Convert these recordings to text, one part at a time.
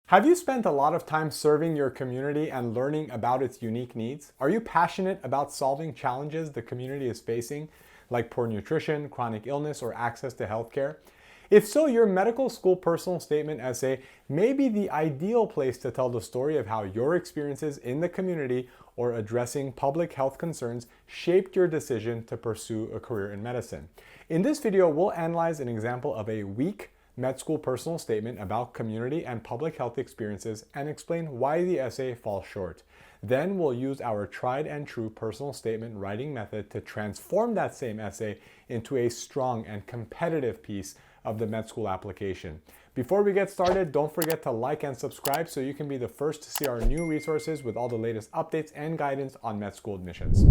Have you spent a lot of time serving your community and learning about its unique needs? Are you passionate about solving challenges the community is facing, like poor nutrition, chronic illness, or access to healthcare? If so, your medical school personal statement essay may be the ideal place to tell the story of how your experiences in the community or addressing public health concerns shaped your decision to pursue a career in medicine. In this video, we'll analyze an example of a weak med school personal statement about community and public health experiences and explain why the essay falls short. Then we'll use our tried and true personal statement writing method to transform that same essay into a strong and competitive piece of the med school application. Before we get started, don't forget to like and subscribe so you can be the first to see our new resources with all the latest updates and guidance on med school admissions.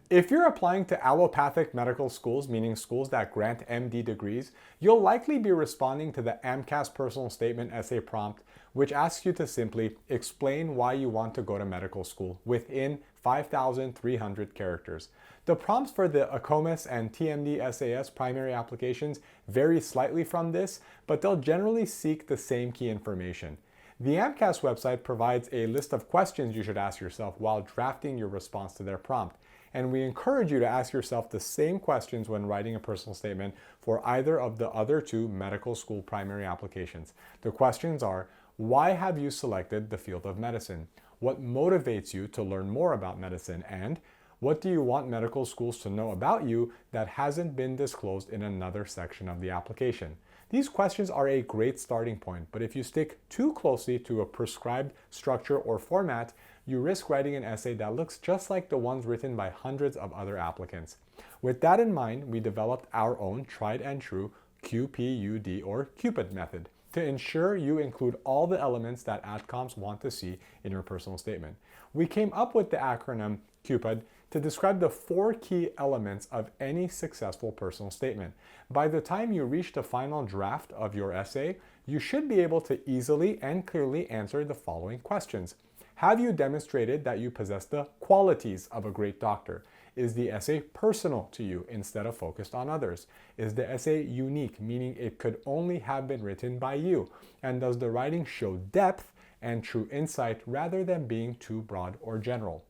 If you're applying to allopathic medical schools, meaning schools that grant MD degrees, you'll likely be responding to the AMCAS personal statement essay prompt, which asks you to simply explain why you want to go to medical school within 5,300 characters. The prompts for the ACOMAS and TMD SAS primary applications vary slightly from this, but they'll generally seek the same key information. The AMCAS website provides a list of questions you should ask yourself while drafting your response to their prompt. And we encourage you to ask yourself the same questions when writing a personal statement for either of the other two medical school primary applications. The questions are: why have you selected the field of medicine? What motivates you to learn more about medicine? And what do you want medical schools to know about you that hasn't been disclosed in another section of the application? These questions are a great starting point, but if you stick too closely to a prescribed structure or format, you risk writing an essay that looks just like the ones written by hundreds of other applicants. With that in mind, we developed our own tried and true QPUD or QPUD method to ensure you include all the elements that AdComs want to see in your personal statement. We came up with the acronym QPUD to describe the 4 key elements of any successful personal statement. By the time you reach the final draft of your essay, you should be able to easily and clearly answer the following questions. Have you demonstrated that you possess the qualities of a great doctor? Is the essay personal to you instead of focused on others? Is the essay unique, meaning it could only have been written by you? And does the writing show depth and true insight rather than being too broad or general?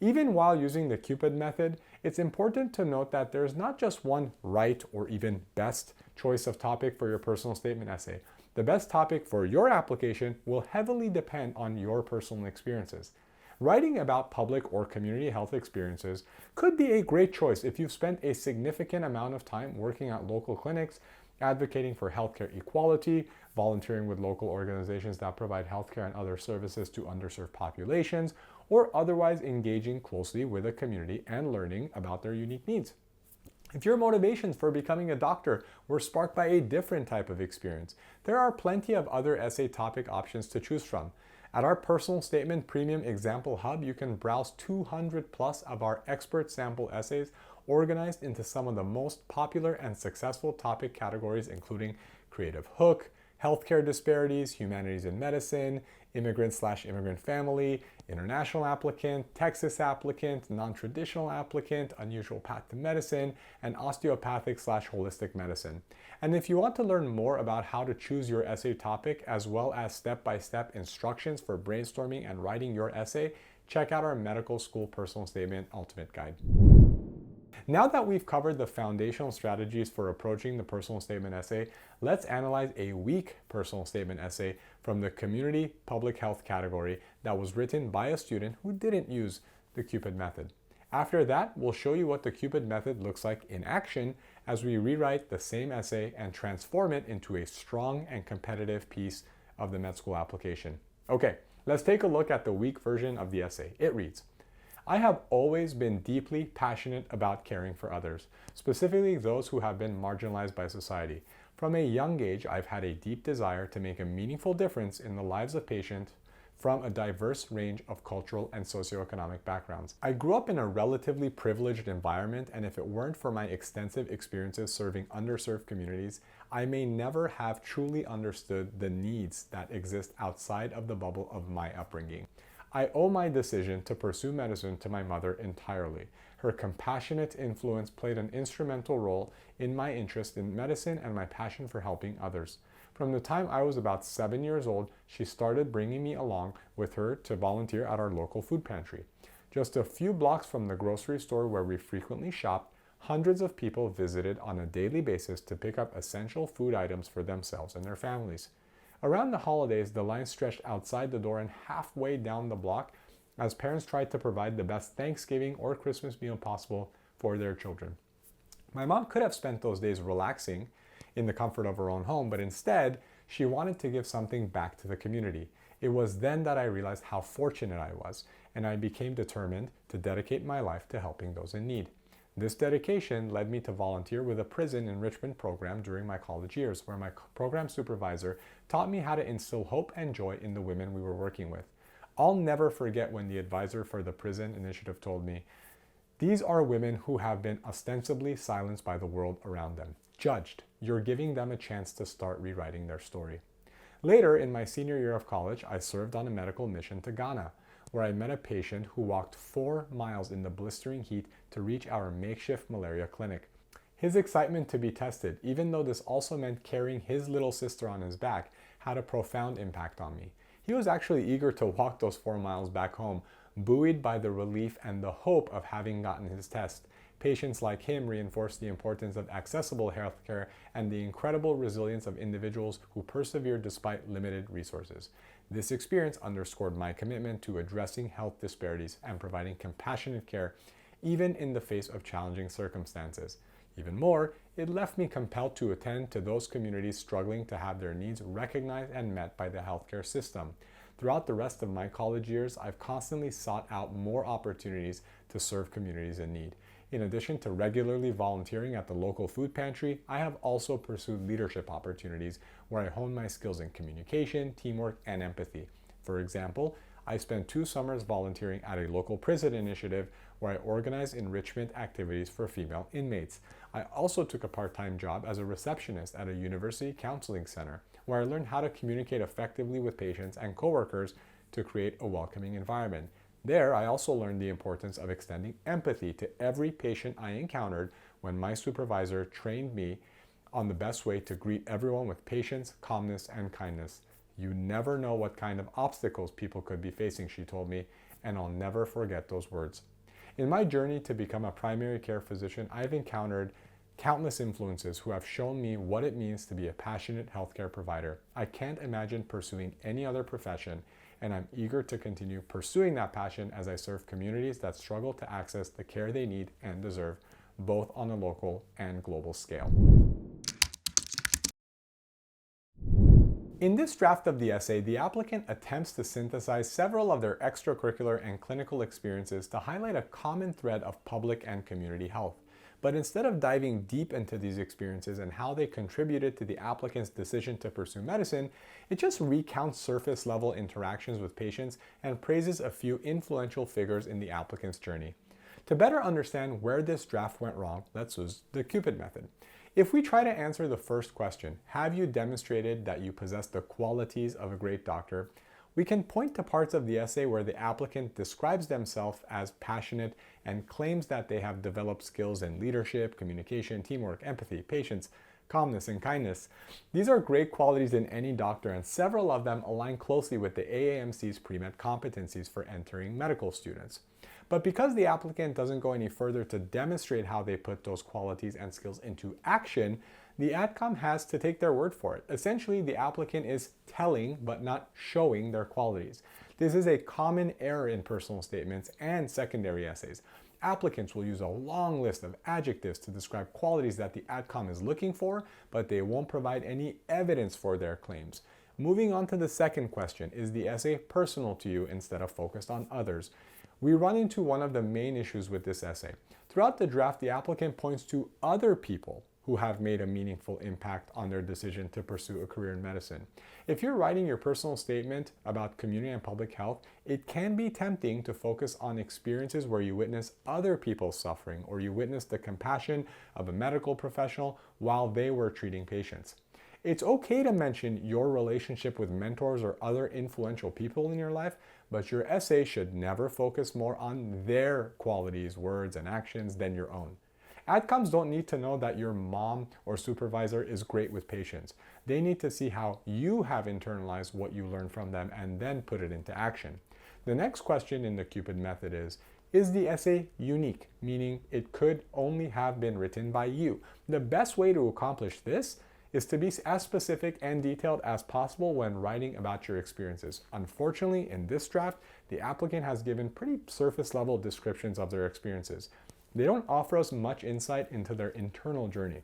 Even while using the QPUD method, it's important to note that there's not just one right or even best choice of topic for your personal statement essay. The best topic for your application will heavily depend on your personal experiences. Writing about public or community health experiences could be a great choice if you've spent a significant amount of time working at local clinics, advocating for healthcare equality, volunteering with local organizations that provide healthcare and other services to underserved populations, or otherwise engaging closely with a community and learning about their unique needs. If your motivations for becoming a doctor were sparked by a different type of experience, there are plenty of other essay topic options to choose from. At our Personal Statement Premium Example Hub, you can browse 200 plus of our expert sample essays organized into some of the most popular and successful topic categories, including creative hook, healthcare disparities, humanities and medicine, immigrant/immigrant family, international applicant, Texas applicant, non-traditional applicant, unusual path to medicine, and osteopathic/holistic medicine. And if you want to learn more about how to choose your essay topic, as well as step-by-step instructions for brainstorming and writing your essay, check out our Medical School Personal Statement Ultimate Guide. Now that we've covered the foundational strategies for approaching the personal statement essay, let's analyze a weak personal statement essay from the community public health category that was written by a student who didn't use the QPUD method. After that, we'll show you what the QPUD method looks like in action as we rewrite the same essay and transform it into a strong and competitive piece of the med school application. Okay, let's take a look at the weak version of the essay. It reads: I have always been deeply passionate about caring for others, specifically those who have been marginalized by society. From a young age, I've had a deep desire to make a meaningful difference in the lives of patients from a diverse range of cultural and socioeconomic backgrounds. I grew up in a relatively privileged environment, and if it weren't for my extensive experiences serving underserved communities, I may never have truly understood the needs that exist outside of the bubble of my upbringing. I owe my decision to pursue medicine to my mother entirely. Her compassionate influence played an instrumental role in my interest in medicine and my passion for helping others. From the time I was about 7 years old, she started bringing me along with her to volunteer at our local food pantry. Just a few blocks from the grocery store where we frequently shopped, hundreds of people visited on a daily basis to pick up essential food items for themselves and their families. Around the holidays, the line stretched outside the door and halfway down the block as parents tried to provide the best Thanksgiving or Christmas meal possible for their children. My mom could have spent those days relaxing in the comfort of her own home, but instead, she wanted to give something back to the community. It was then that I realized how fortunate I was, and I became determined to dedicate my life to helping those in need. This dedication led me to volunteer with a prison enrichment program during my college years, where my program supervisor taught me how to instill hope and joy in the women we were working with. I'll never forget when the advisor for the prison initiative told me, "These are women who have been ostensibly silenced by the world around them. Judged. You're giving them a chance to start rewriting their story." Later, in my senior year of college, I served on a medical mission to Ghana, where I met a patient who walked 4 miles in the blistering heat to reach our makeshift malaria clinic. His excitement to be tested, even though this also meant carrying his little sister on his back, had a profound impact on me. He was actually eager to walk those 4 miles back home, buoyed by the relief and the hope of having gotten his test. Patients like him reinforce the importance of accessible healthcare and the incredible resilience of individuals who persevere despite limited resources. This experience underscored my commitment to addressing health disparities and providing compassionate care, even in the face of challenging circumstances. Even more, it left me compelled to attend to those communities struggling to have their needs recognized and met by the healthcare system. Throughout the rest of my college years, I've constantly sought out more opportunities to serve communities in need. In addition to regularly volunteering at the local food pantry, I have also pursued leadership opportunities where I honed my skills in communication, teamwork, and empathy. For example, I spent 2 summers volunteering at a local prison initiative where I organized enrichment activities for female inmates. I also took a part-time job as a receptionist at a university counseling center, where I learned how to communicate effectively with patients and coworkers to create a welcoming environment. There, I also learned the importance of extending empathy to every patient I encountered when my supervisor trained me on the best way to greet everyone with patience, calmness, and kindness. "You never know what kind of obstacles people could be facing," she told me, and I'll never forget those words. In my journey to become a primary care physician, I've encountered countless influences who have shown me what it means to be a passionate healthcare provider. I can't imagine pursuing any other profession, and I'm eager to continue pursuing that passion as I serve communities that struggle to access the care they need and deserve, both on a local and global scale. In this draft of the essay, the applicant attempts to synthesize several of their extracurricular and clinical experiences to highlight a common thread of public and community health. But instead of diving deep into these experiences and how they contributed to the applicant's decision to pursue medicine, it just recounts surface-level interactions with patients and praises a few influential figures in the applicant's journey. To better understand where this draft went wrong, let's use the QPUD method. If we try to answer the first question, have you demonstrated that you possess the qualities of a great doctor, we can point to parts of the essay where the applicant describes themselves as passionate and claims that they have developed skills in leadership, communication, teamwork, empathy, patience, calmness, and kindness. These are great qualities in any doctor, and several of them align closely with the AAMC's pre-med competencies for entering medical students. But because the applicant doesn't go any further to demonstrate how they put those qualities and skills into action, the AdCom has to take their word for it. Essentially, the applicant is telling but not showing their qualities. This is a common error in personal statements and secondary essays. Applicants will use a long list of adjectives to describe qualities that the AdCom is looking for, but they won't provide any evidence for their claims. Moving on to the second question, is the essay personal to you instead of focused on others? We run into one of the main issues with this essay. Throughout the draft, the applicant points to other people who have made a meaningful impact on their decision to pursue a career in medicine. If you're writing your personal statement about community and public health, it can be tempting to focus on experiences where you witness other people's suffering or you witness the compassion of a medical professional while they were treating patients. It's okay to mention your relationship with mentors or other influential people in your life, but your essay should never focus more on their qualities, words, and actions than your own. Adcoms don't need to know that your mom or supervisor is great with patients. They need to see how you have internalized what you learned from them and then put it into action. The next question in the QPUD method is the essay unique, meaning it could only have been written by you? The best way to accomplish this is to be as specific and detailed as possible when writing about your experiences. Unfortunately, in this draft, the applicant has given pretty surface level descriptions of their experiences. They don't offer us much insight into their internal journey.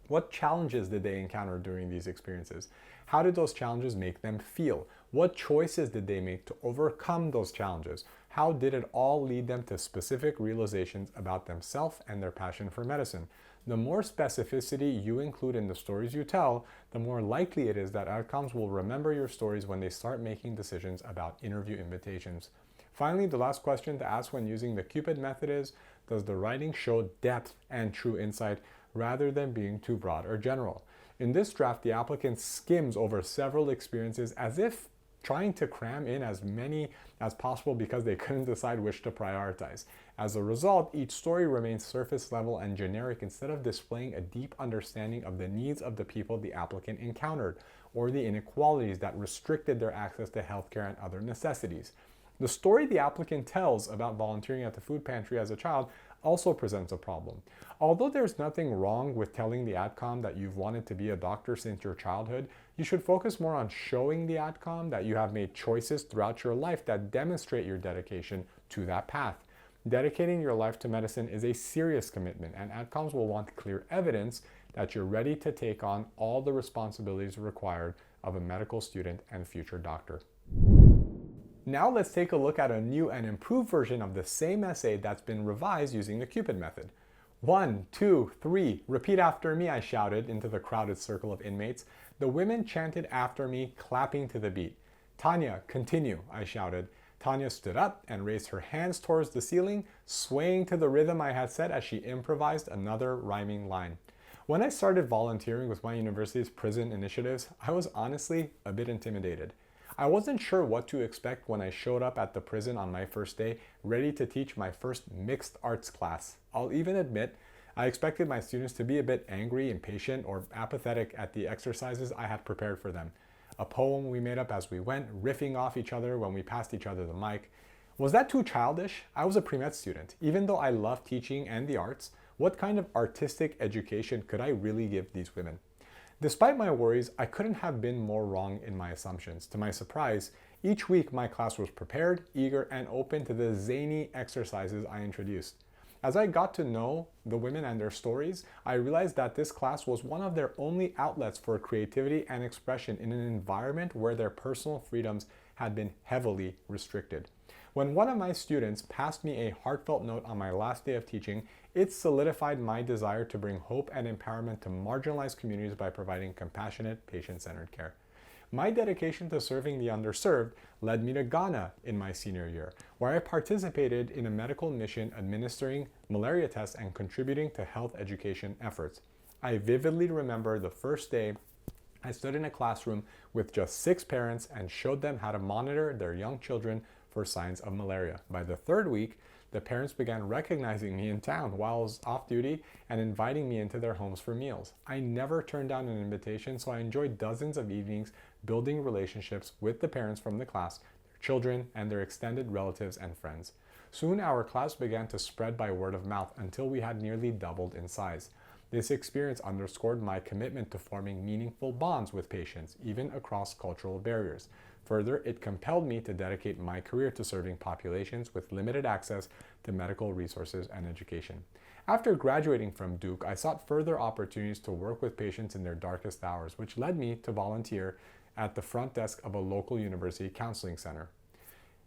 What challenges did they encounter during these experiences? How did those challenges make them feel? What choices did they make to overcome those challenges? How did it all lead them to specific realizations about themselves and their passion for medicine? The more specificity you include in the stories you tell, the more likely it is that outcomes will remember your stories when they start making decisions about interview invitations. Finally, the last question to ask when using the QPUD method is, does the writing show depth and true insight rather than being too broad or general? In this draft, the applicant skims over several experiences as if trying to cram in as many as possible because they couldn't decide which to prioritize. As a result, each story remains surface level and generic instead of displaying a deep understanding of the needs of the people the applicant encountered or the inequalities that restricted their access to healthcare and other necessities. The story the applicant tells about volunteering at the food pantry as a child also presents a problem. Although there's nothing wrong with telling the AdCom that you've wanted to be a doctor since your childhood, you should focus more on showing the AdCom that you have made choices throughout your life that demonstrate your dedication to that path. Dedicating your life to medicine is a serious commitment, and AdComs will want clear evidence that you're ready to take on all the responsibilities required of a medical student and future doctor. Now let's take a look at a new and improved version of the same essay that's been revised using the QPUD method. 1, 2, 3, repeat after me, I shouted into the crowded circle of inmates. The women chanted after me, clapping to the beat. Tanya, continue, I shouted. Tanya stood up and raised her hands towards the ceiling, swaying to the rhythm I had set as she improvised another rhyming line. When I started volunteering with my university's prison initiatives, I was honestly a bit intimidated. I wasn't sure what to expect when I showed up at the prison on my first day, ready to teach my first mixed arts class. I'll even admit, I expected my students to be a bit angry, impatient, or apathetic at the exercises I had prepared for them. A poem we made up as we went, riffing off each other when we passed each other the mic. Was that too childish? I was a pre-med student. Even though I loved teaching and the arts, what kind of artistic education could I really give these women? Despite my worries, I couldn't have been more wrong in my assumptions. To my surprise, each week my class was prepared, eager, and open to the zany exercises I introduced. As I got to know the women and their stories, I realized that this class was one of their only outlets for creativity and expression in an environment where their personal freedoms had been heavily restricted. When one of my students passed me a heartfelt note on my last day of teaching, it solidified my desire to bring hope and empowerment to marginalized communities by providing compassionate, patient-centered care. My dedication to serving the underserved led me to Ghana in my senior year, where I participated in a medical mission administering malaria tests and contributing to health education efforts. I vividly remember the first day I stood in a classroom with just 6 parents and showed them how to monitor their young children for signs of malaria. By the 3rd week, the parents began recognizing me in town while I was off duty and inviting me into their homes for meals. I never turned down an invitation, so I enjoyed dozens of evenings building relationships with the parents from the class, their children, and their extended relatives and friends. Soon our class began to spread by word of mouth until we had nearly doubled in size. This experience underscored my commitment to forming meaningful bonds with patients, even across cultural barriers. Further, it compelled me to dedicate my career to serving populations with limited access to medical resources and education. After graduating from Duke, I sought further opportunities to work with patients in their darkest hours, which led me to volunteer at the front desk of a local university counseling center.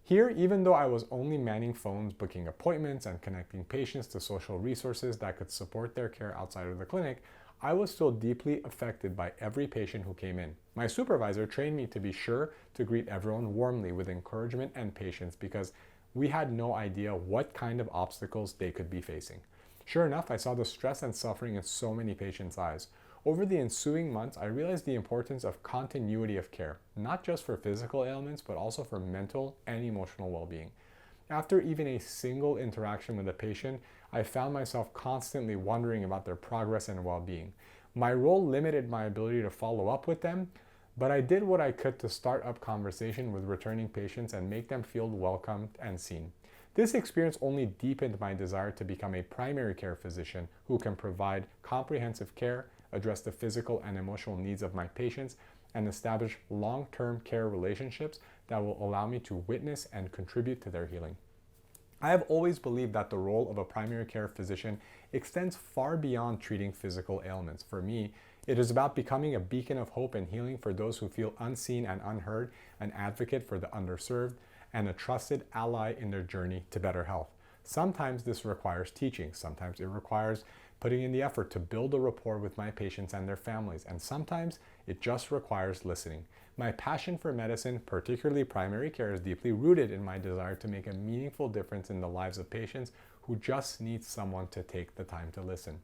Here, even though I was only manning phones, booking appointments, and connecting patients to social resources that could support their care outside of the clinic, I was still deeply affected by every patient who came in. My supervisor trained me to be sure to greet everyone warmly with encouragement and patience because we had no idea what kind of obstacles they could be facing. Sure enough, I saw the stress and suffering in so many patients' eyes. Over the ensuing months, I realized the importance of continuity of care, not just for physical ailments, but also for mental and emotional well-being. After even a single interaction with a patient, I found myself constantly wondering about their progress and well-being. My role limited my ability to follow up with them, but I did what I could to start up conversation with returning patients and make them feel welcomed and seen. This experience only deepened my desire to become a primary care physician who can provide comprehensive care, address the physical and emotional needs of my patients, and establish long-term care relationships that will allow me to witness and contribute to their healing. I have always believed that the role of a primary care physician extends far beyond treating physical ailments. For me, it is about becoming a beacon of hope and healing for those who feel unseen and unheard, an advocate for the underserved, and a trusted ally in their journey to better health. Sometimes this requires teaching. Sometimes it requires putting in the effort to build a rapport with my patients and their families. And sometimes it just requires listening. My passion for medicine, particularly primary care, is deeply rooted in my desire to make a meaningful difference in the lives of patients who just need someone to take the time to listen.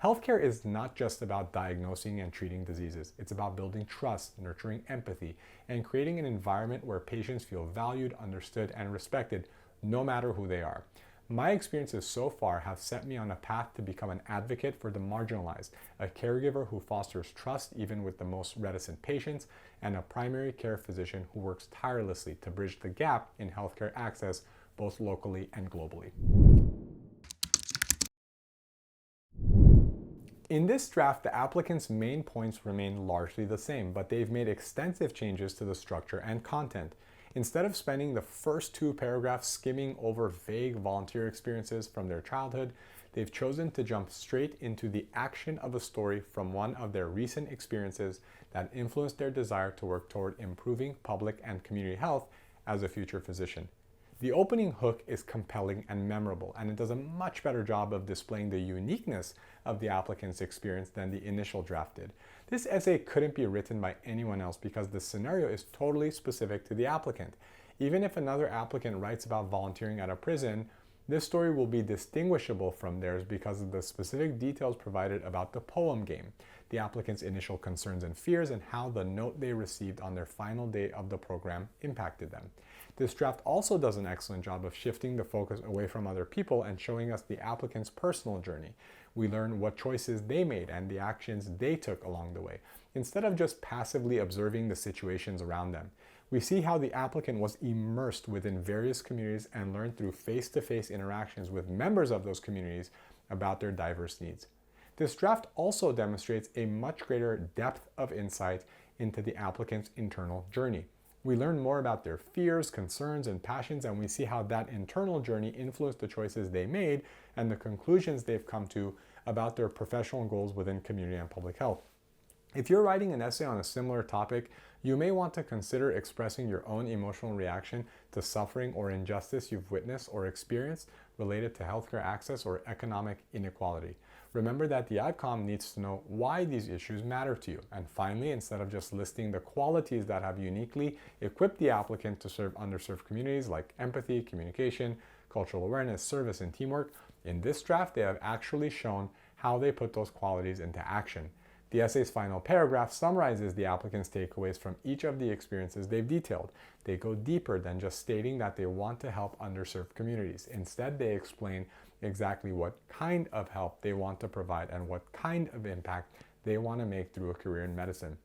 Healthcare is not just about diagnosing and treating diseases. It's about building trust, nurturing empathy, and creating an environment where patients feel valued, understood, and respected, no matter who they are. My experiences so far have set me on a path to become an advocate for the marginalized, a caregiver who fosters trust even with the most reticent patients, and a primary care physician who works tirelessly to bridge the gap in healthcare access both locally and globally. In this draft, the applicant's main points remain largely the same, but they've made extensive changes to the structure and content. Instead of spending the first 2 paragraphs skimming over vague volunteer experiences from their childhood, they've chosen to jump straight into the action of a story from one of their recent experiences that influenced their desire to work toward improving public and community health as a future physician. The opening hook is compelling and memorable, and it does a much better job of displaying the uniqueness of the applicant's experience than the initial draft did. This essay couldn't be written by anyone else because the scenario is totally specific to the applicant. Even if another applicant writes about volunteering at a prison, this story will be distinguishable from theirs because of the specific details provided about the poem game, the applicant's initial concerns and fears, and how the note they received on their final day of the program impacted them. This draft also does an excellent job of shifting the focus away from other people and showing us the applicant's personal journey. We learn what choices they made and the actions they took along the way, instead of just passively observing the situations around them. We see how the applicant was immersed within various communities and learned through face-to-face interactions with members of those communities about their diverse needs. This draft also demonstrates a much greater depth of insight into the applicant's internal journey. We learn more about their fears, concerns, and passions, and we see how that internal journey influenced the choices they made and the conclusions they've come to about their professional goals within community and public health. If you're writing an essay on a similar topic, you may want to consider expressing your own emotional reaction to suffering or injustice you've witnessed or experienced related to healthcare access or economic inequality. Remember that the AdCom needs to know why these issues matter to you. And finally, instead of just listing the qualities that have uniquely equipped the applicant to serve underserved communities like empathy, communication, cultural awareness, service, and teamwork, in this draft, they have actually shown how they put those qualities into action. The essay's final paragraph summarizes the applicant's takeaways from each of the experiences they've detailed. They go deeper than just stating that they want to help underserved communities. Instead, they explain exactly what kind of help they want to provide and what kind of impact they want to make through a career in medicine.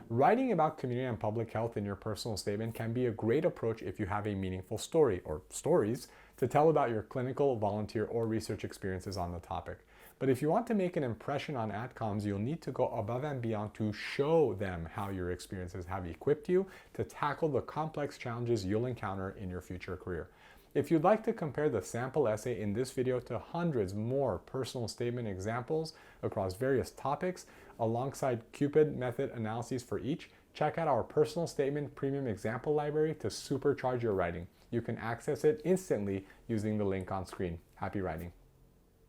Writing about community and public health in your personal statement can be a great approach if you have a meaningful story or stories to tell about your clinical, volunteer, or research experiences on the topic. But if you want to make an impression on AdComs, you'll need to go above and beyond to show them how your experiences have equipped you to tackle the complex challenges you'll encounter in your future career. If you'd like to compare the sample essay in this video to hundreds more personal statement examples across various topics, alongside QPUD method analyses for each, check out our personal statement premium example library to supercharge your writing. You can access it instantly using the link on screen. Happy writing.